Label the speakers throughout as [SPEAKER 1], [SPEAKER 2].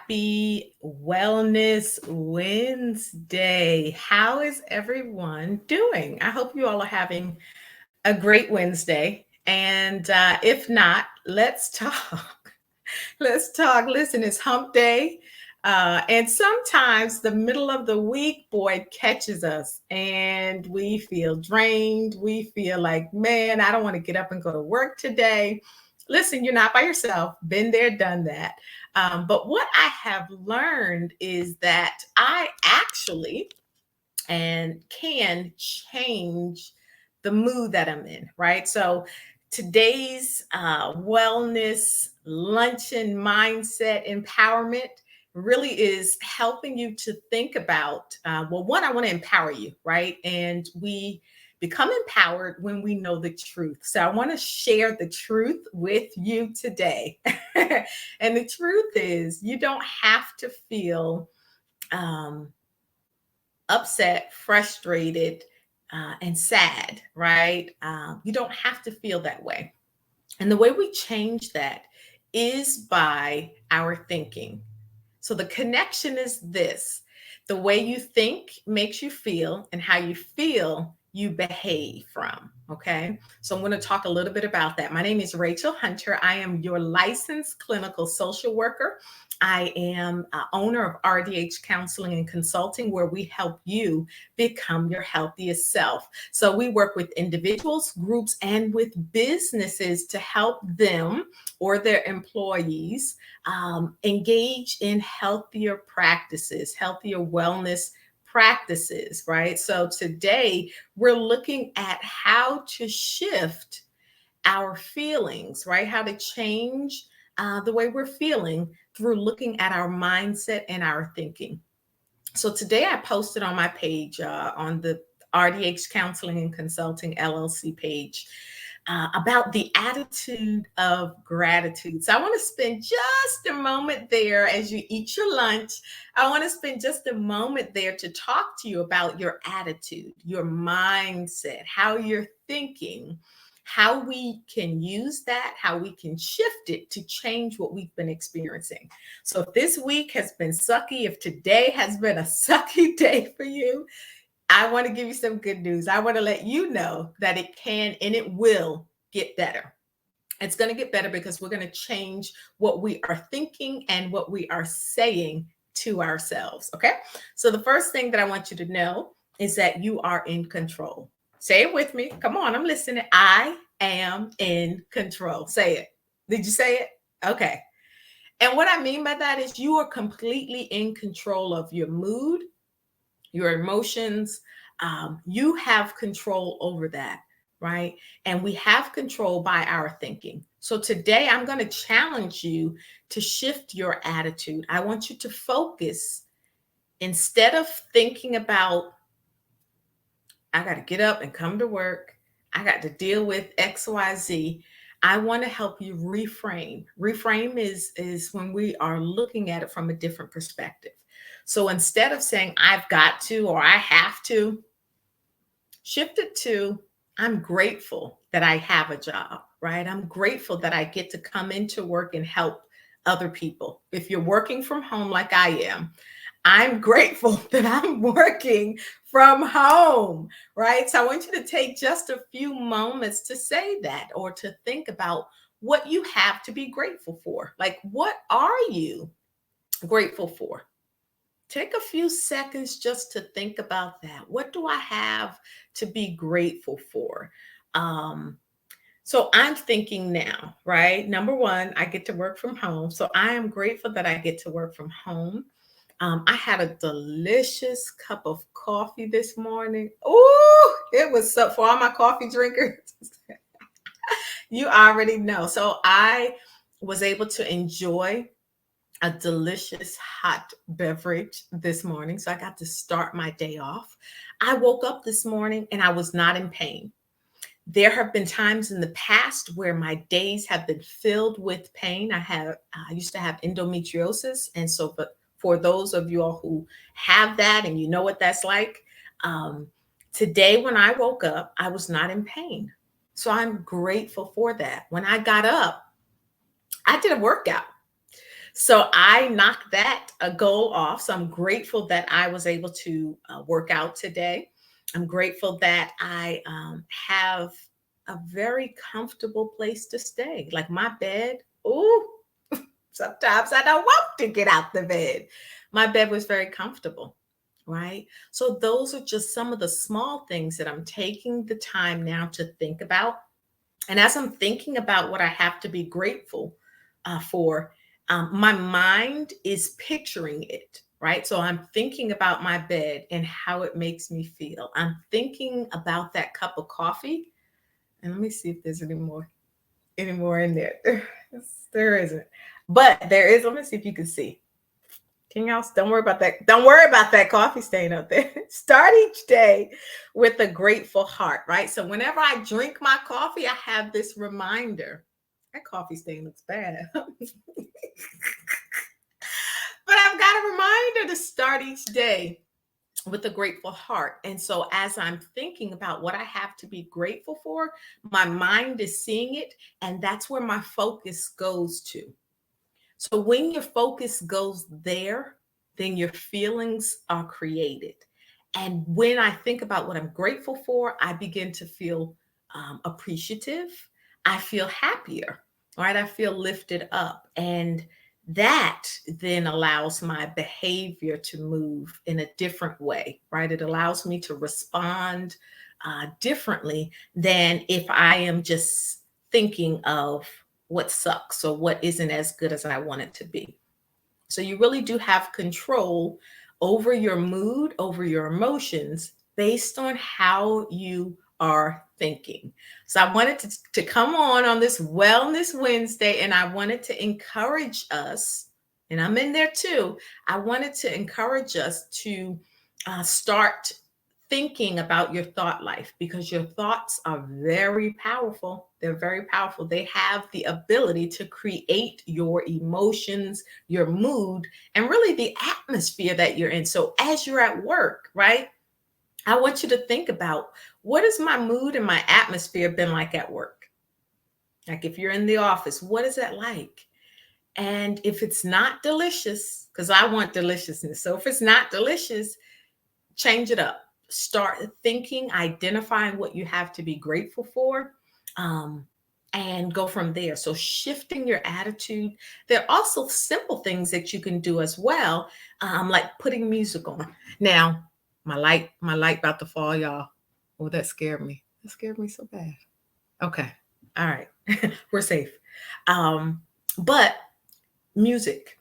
[SPEAKER 1] Happy Wellness Wednesday. How is everyone doing? I hope you all are having a great Wednesday. And if not, let's talk. Let's talk. Listen, it's hump day. And sometimes the middle of the week, boy, it catches us and we feel drained. We feel like, man, I don't want to get up and go to work today. Listen, you're not by yourself. Been there, done that. But what I have learned is that I actually and can change the mood that I'm in, right? So today's wellness luncheon mindset empowerment really is helping you to think about, well, one, I want to empower you, right? And we become empowered when we know the truth. So I want to share the truth with you today. And the truth is, you don't have to feel um, upset, frustrated, and sad, right? You don't have to feel that way. And the way we change that is by our thinking. So the connection is this: the way you think makes you feel, and how you feel, you behave from. Okay. So I'm going to talk a little bit about that. My name is Rachel Hunter. I am your licensed clinical social worker. I am owner of RDH Counseling and Consulting, where we help you become your healthiest self. So we work with individuals, groups, and with businesses to help them or their employees engage in healthier practices, healthier wellness practices, right? So today we're looking at how to shift our feelings, right? How to change the way we're feeling through looking at our mindset and our thinking. So today I posted on my page on the RDH Counseling and Consulting LLC page about the attitude of gratitude. So I want to spend just a moment there as you eat your lunch. I want to spend just a moment there to talk to you about your attitude, your mindset, how you're thinking, how we can use that, how we can shift it to change what we've been experiencing. So if this week has been sucky, if today has been a sucky day for you, I want to give you some good news. I want to let you know that it can and it will get better. It's going to get better because we're going to change what we are thinking and what we are saying to ourselves. Okay. So the first thing that I want you to know is that you are in control. Say it with me. Come on, I'm listening. I am in control. Say it. Did you say it? Okay. And what I mean by that is you are completely in control of your mood, your emotions. You have control over that, right? And we have control by our thinking. So today I'm going to challenge you to shift your attitude. I want you to focus, instead of thinking about, I got to get up and come to work, I got to deal with XYZ. I want to help you reframe. Reframe is when we are looking at it from a different perspective. So instead of saying I've got to or I have to, shift it to I'm grateful that I have a job, right? I'm grateful that I get to come into work and help other people. If you're working from home like I am, I'm grateful that I'm working from home, right? So I want you to take just a few moments to say that, or to think about what you have to be grateful for. Like, what are you grateful for? Take a few seconds just to think about that. What do I have to be grateful for? Um, so I'm thinking now, right? Number one, I get to work from home. So I am grateful that I get to work from home. I had a delicious cup of coffee this morning. Oh, it was so, for all my coffee drinkers. You already know. So I was able to enjoy a delicious hot beverage this morning. So I got to start my day off. I woke up this morning and I was not in pain. There have been times in the past where my days have been filled with pain. I used to have endometriosis. And so, but for those of you all who have that and you know what that's like, um, today when I woke up, I was not in pain. So I'm grateful for that. When I got up, I did a workout. So I knocked that goal off. So I'm grateful that I was able to work out today. I'm grateful that I have a very comfortable place to stay. Like my bed. Oh, sometimes I don't want to get out the bed. My bed was very comfortable, right? So those are just some of the small things that I'm taking the time now to think about. And as I'm thinking about what I have to be grateful for, my mind is picturing it, right? So I'm thinking about my bed and how it makes me feel. I'm thinking about that cup of coffee. And let me see if there's any more in there. There isn't. But there is. Let me see if you can see. King House, don't worry about that. Don't worry about that coffee stain up there. Start each day with a grateful heart, right? So whenever I drink my coffee, I have this reminder. That coffee stain looks bad. But I've got a reminder to start each day with a grateful heart. And so as I'm thinking about what I have to be grateful for, my mind is seeing it, and that's where my focus goes to. So when your focus goes there, then your feelings are created. And when I think about what I'm grateful for, I begin to feel appreciative. I feel happier, right? I feel lifted up. And that then allows my behavior to move in a different way, right? It allows me to respond differently than if I am just thinking of what sucks or what isn't as good as I want it to be. So you really do have control over your mood, over your emotions based on how you are thinking. So I wanted to come on this Wellness Wednesday, and I wanted to encourage us, and I'm in there too. I wanted to encourage us to start thinking about your thought life, because your thoughts are very powerful. They're very powerful. They have the ability to create your emotions, your mood, and really the atmosphere that you're in. So as you're at work, right? I want you to think about, what has my mood and my atmosphere been like at work? Like if you're in the office, what is that like? And if it's not delicious, because I want deliciousness. So if it's not delicious, change it up. Start thinking, identifying what you have to be grateful for, um, and go from there. So shifting your attitude. There are also simple things that you can do as well, like putting music on. Now, my light about to fall, y'all. Oh, that scared me. That scared me so bad. Okay. All right. We're safe. Um, but music.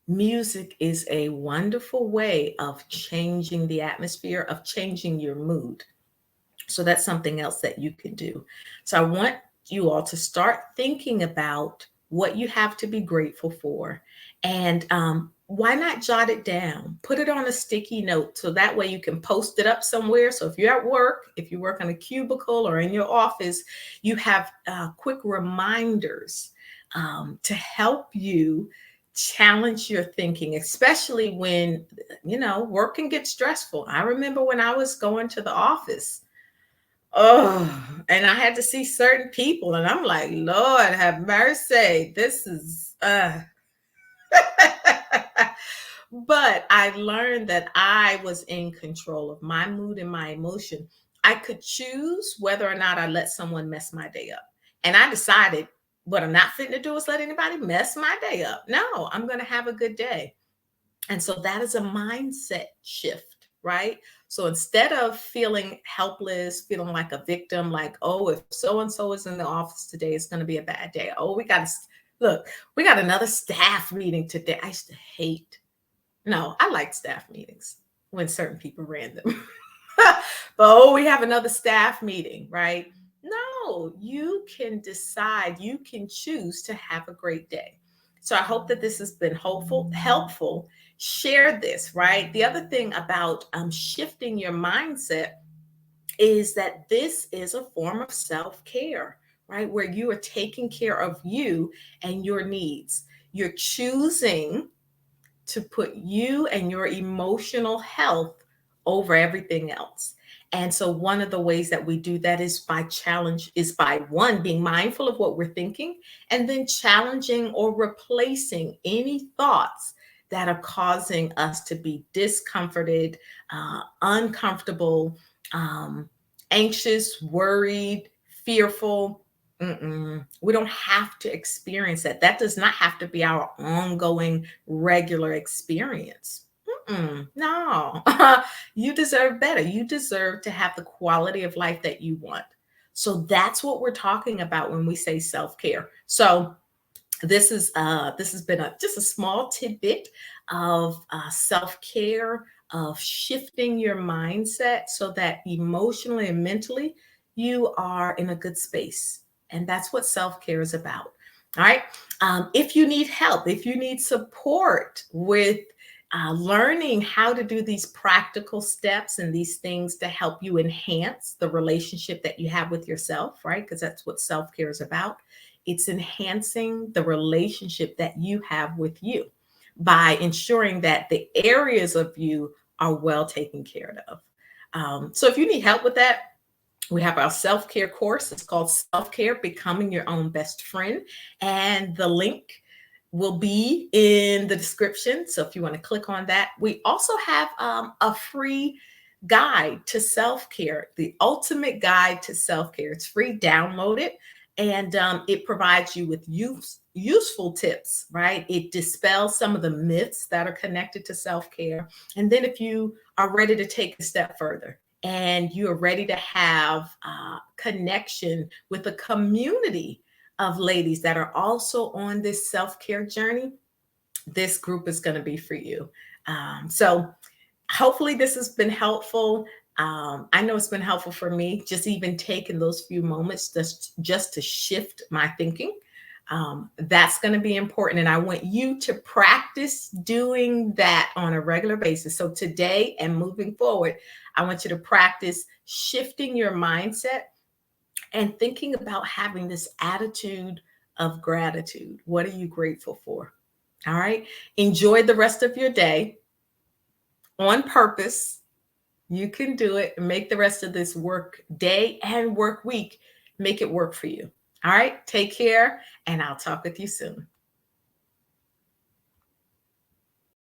[SPEAKER 1] Music is a wonderful way of changing the atmosphere, of changing your mood. So that's something else that you can do. So I want you all to start thinking about what you have to be grateful for. And why not jot it down? Put it on a sticky note so that way you can post it up somewhere. So if you're at work, if you work on a cubicle or in your office, you have quick reminders to help you challenge your thinking, especially when, work can get stressful. I remember when I was going to the office. Oh, and I had to see certain people, and I'm like, Lord have mercy. This is but I learned that I was in control of my mood and my emotion. I could choose whether or not I let someone mess my day up. And I decided what I'm not fitting to do is let anybody mess my day up. No, I'm going to have a good day. And so that is a mindset shift, right? So instead of feeling helpless, feeling like a victim, like, oh, if so and so is in the office today, it's going to be a bad day. Oh, we got another staff meeting today. I used to hate. No, I like staff meetings when certain people ran them. But oh, we have another staff meeting, right? No, you can decide, you can choose to have a great day. So I hope that this has been helpful. Share this, right? The other thing about shifting your mindset is that this is a form of self-care, right? Where you are taking care of you and your needs. You're choosing to put you and your emotional health over everything else. And so one of the ways that we do that is by one, being mindful of what we're thinking, and then challenging or replacing any thoughts that are causing us to be discomforted, uncomfortable, um, anxious, worried, fearful. We don't have to experience that. That does not have to be our ongoing, regular experience. No, you deserve better. You deserve to have the quality of life that you want. So that's what we're talking about when we say self care. So this has been just a small tidbit of self-care, of shifting your mindset so that emotionally and mentally you are in a good space. And that's what self-care is about. All right. If you need help, if you need support with learning how to do these practical steps and these things to help you enhance the relationship that you have with yourself, right? Because that's what self care is about. It's enhancing the relationship that you have with you by ensuring that the areas of you are well taken care of. So if you need help with that, we have our self care course. It's called Self Care Becoming Your Own Best Friend. And the link will be in the description. So if you want to click on that, we also have a free guide to self care, the ultimate guide to self care. It's free, download it. And it provides you with useful tips, right? It dispels some of the myths that are connected to self care. And then if you are ready to take a step further, and you are ready to have connection with a community of ladies that are also on this self-care journey, this group is going to be for you. So hopefully this has been helpful. I know it's been helpful for me, just even taking those few moments just to shift my thinking. That's going to be important. And I want you to practice doing that on a regular basis. So today and moving forward, I want you to practice shifting your mindset and thinking about having this attitude of gratitude. What are you grateful for? All right. Enjoy the rest of your day on purpose. You can do it and make the rest of this work day and work week, make it work for you. All right. Take care, and I'll talk with you soon.